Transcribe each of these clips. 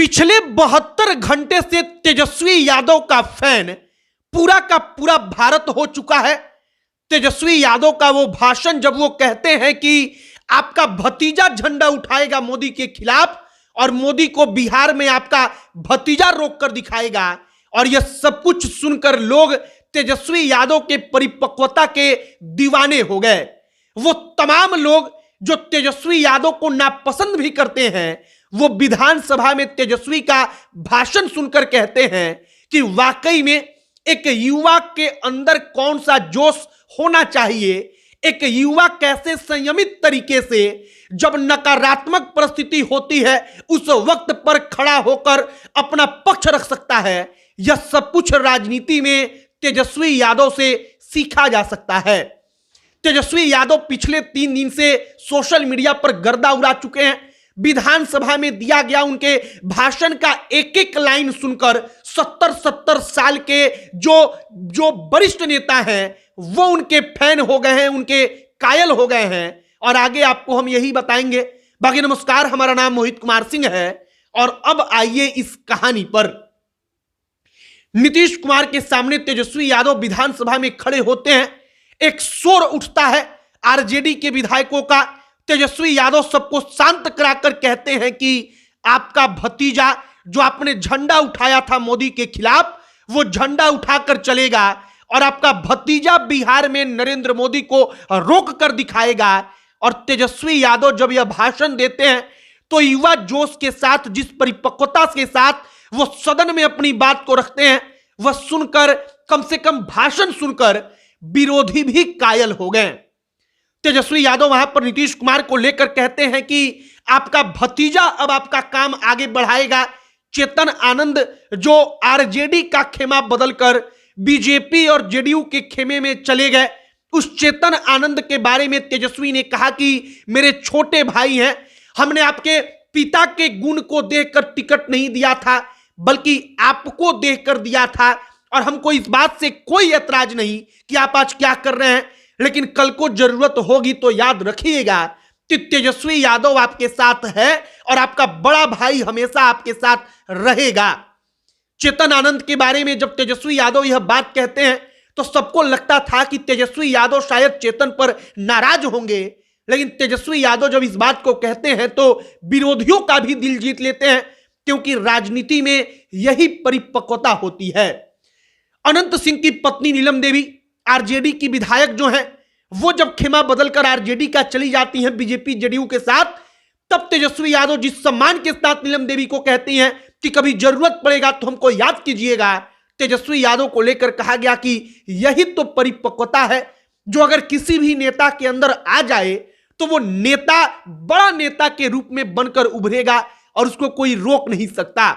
पिछले 72 घंटे से तेजस्वी यादव का फैन पूरा का पूरा भारत हो चुका है। तेजस्वी यादव का वो भाषण जब वो कहते हैं कि आपका भतीजा झंडा उठाएगा मोदी के खिलाफ और मोदी को बिहार में आपका भतीजा रोक कर दिखाएगा, और यह सब कुछ सुनकर लोग तेजस्वी यादव के परिपक्वता के दीवाने हो गए। वो तमाम लोग जो तेजस्वी यादव को नापसंद भी करते हैं, वो विधानसभा में तेजस्वी का भाषण सुनकर कहते हैं कि वाकई में एक युवा के अंदर कौन सा जोश होना चाहिए, एक युवा कैसे संयमित तरीके से जब नकारात्मक परिस्थिति होती है उस वक्त पर खड़ा होकर अपना पक्ष रख सकता है। यह सब कुछ राजनीति में तेजस्वी यादव से सीखा जा सकता है। तेजस्वी यादव पिछले 3 दिन से सोशल मीडिया पर गर्दा उड़ा चुके हैं। विधानसभा में दिया गया उनके भाषण का एक एक लाइन सुनकर 70 साल के जो वरिष्ठ नेता हैं वो उनके फैन हो गए हैं, उनके कायल हो गए हैं। और आगे आपको हम यही बताएंगे। बाकी नमस्कार, हमारा नाम मोहित कुमार सिंह है और अब आइए इस कहानी पर। नीतीश कुमार के सामने तेजस्वी यादव विधानसभा में खड़े होते हैं, एक शोर उठता है आरजेडी के विधायकों का। तेजस्वी यादव सबको शांत कराकर कहते हैं कि आपका भतीजा जो आपने झंडा उठाया था मोदी के खिलाफ, वो झंडा उठाकर चलेगा और आपका भतीजा बिहार में नरेंद्र मोदी को रोक कर दिखाएगा। और तेजस्वी यादव जब यह भाषण देते हैं तो युवा जोश के साथ, जिस परिपक्वता के साथ वो सदन में अपनी बात को रखते हैं, वह सुनकर, कम से कम भाषण सुनकर विरोधी भी कायल हो गए। तेजस्वी यादव वहां पर नीतीश कुमार को लेकर कहते हैं कि आपका भतीजा अब आपका काम आगे बढ़ाएगा। चेतन आनंद जो आरजेडी का खेमा बदलकर बीजेपी और जेडीयू के खेमे में चले गए, उस चेतन आनंद के बारे में तेजस्वी ने कहा कि मेरे छोटे भाई हैं, हमने आपके पिता के गुण को देखकर टिकट नहीं दिया था बल्कि आपको देखकर दिया था, और हमको इस बात से कोई ऐतराज नहीं कि आप आज क्या कर रहे हैं, लेकिन कल को जरूरत होगी तो याद रखिएगा कि तेजस्वी यादव आपके साथ है और आपका बड़ा भाई हमेशा आपके साथ रहेगा। चेतन आनंद के बारे में जब तेजस्वी यादव यह बात कहते हैं तो सबको लगता था कि तेजस्वी यादव शायद चेतन पर नाराज होंगे, लेकिन तेजस्वी यादव जब इस बात को कहते हैं तो विरोधियों का भी दिल जीत लेते हैं, क्योंकि राजनीति में यही परिपक्वता होती है। अनंत सिंह की पत्नी नीलम देवी आरजेडी की विधायक जो हैं, वो जब खेमा बदलकर आरजेडी का चली जाती हैं बीजेपी जेडीयू के साथ, तब तेजस्वी यादव जिस सम्मान के साथ नीलम देवी को कहती हैं कि कभी जरूरत पड़ेगा तो हमको याद कीजिएगा, तेजस्वी यादव को लेकर कहा गया कि यही तो परिपक्वता है जो अगर किसी भी नेता के अंदर आ जाए तो वो नेता बड़ा नेता के रूप में बनकर उभरेगा और उसको कोई रोक नहीं सकता।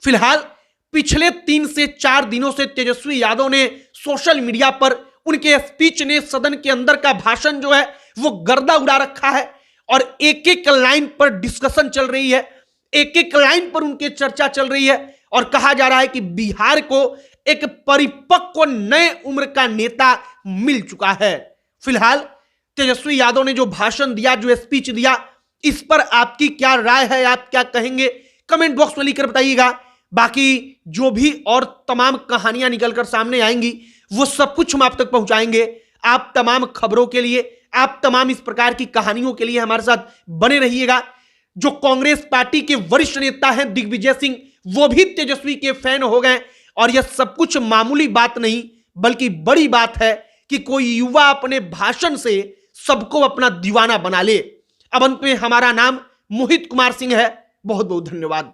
फिलहाल पिछले 3 से 4 दिनों से तेजस्वी यादव ने सोशल मीडिया पर उनके स्पीच ने, सदन के अंदर का भाषण जो है वो गर्दा उड़ा रखा है और एक एक लाइन पर डिस्कशन चल रही है, एक एक लाइन पर उनके चर्चा चल रही है और कहा जा रहा है कि बिहार को एक परिपक्व नए उम्र का नेता मिल चुका है। फिलहाल तेजस्वी यादव ने जो भाषण दिया, जो स्पीच दिया, इस पर आपकी क्या राय है, आप क्या कहेंगे, कमेंट बॉक्स में लिखकर बताइएगा। बाकी जो भी और तमाम कहानियां निकलकर सामने आएंगी वो सब कुछ हम आप तक पहुंचाएंगे। आप तमाम खबरों के लिए, आप तमाम इस प्रकार की कहानियों के लिए हमारे साथ बने रहिएगा। जो कांग्रेस पार्टी के वरिष्ठ नेता हैं दिग्विजय सिंह, वो भी तेजस्वी के फैन हो गए और यह सब कुछ मामूली बात नहीं बल्कि बड़ी बात है कि कोई युवा अपने भाषण से सबको अपना दीवाना बना ले। अब अंत में हमारा नाम मोहित कुमार सिंह है। बहुत बहुत धन्यवाद।